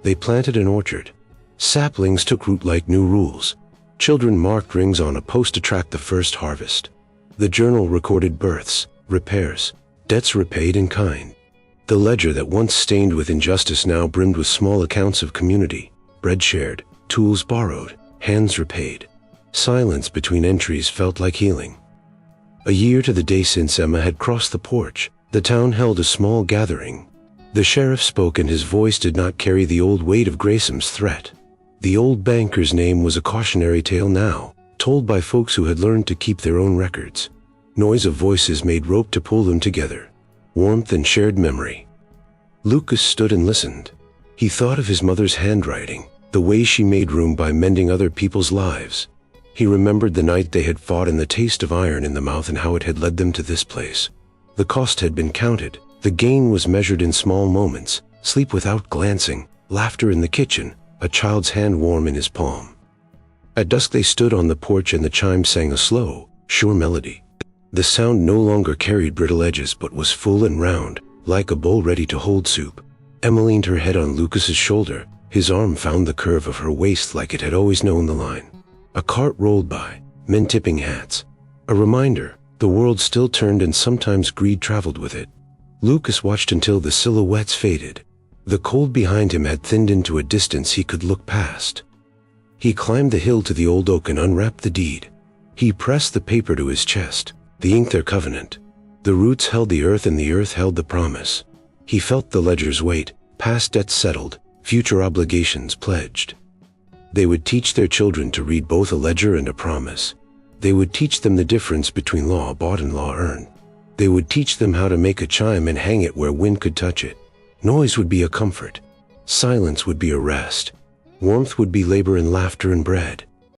They planted an orchard. Saplings took root like new rules. Children marked rings on a post to track the first harvest. The journal recorded births, repairs, debts repaid in kind. The ledger that once stained with injustice now brimmed with small accounts of community, bread shared, tools borrowed, hands repaid. Silence between entries felt like healing. A year to the day since Emma had crossed the porch, the town held a small gathering. The sheriff spoke, and his voice did not carry the old weight of Grayson's threat. The old banker's name was a cautionary tale now, told by folks who had learned to keep their own records. Noise of voices made rope to pull them together. Warmth and shared memory. Lucas stood and listened. He thought of his mother's handwriting, the way she made room by mending other people's lives. He remembered the night they had fought and the taste of iron in the mouth and how it had led them to this place. The cost had been counted. The gain was measured in small moments, sleep without glancing, laughter in the kitchen, a child's hand warm in his palm. At dusk they stood on the porch and the chime sang a slow, sure melody. The sound no longer carried brittle edges but was full and round, like a bowl ready to hold soup. Emma leaned her head on Lucas's shoulder. His arm found the curve of her waist like it had always known the line. A cart rolled by, men tipping hats. A reminder, the world still turned and sometimes greed traveled with it. Lucas watched until the silhouettes faded. The cold behind him had thinned into a distance he could look past. He climbed the hill to the old oak and unwrapped the deed. He pressed the paper to his chest, the ink their covenant. The roots held the earth and the earth held the promise. He felt the ledger's weight, past debts settled, future obligations pledged. They would teach their children to read both a ledger and a promise. They would teach them the difference between law bought and law earned. They would teach them how to make a chime and hang it where wind could touch it. Noise would be a comfort. Silence would be a rest. Warmth would be labor and laughter and bread.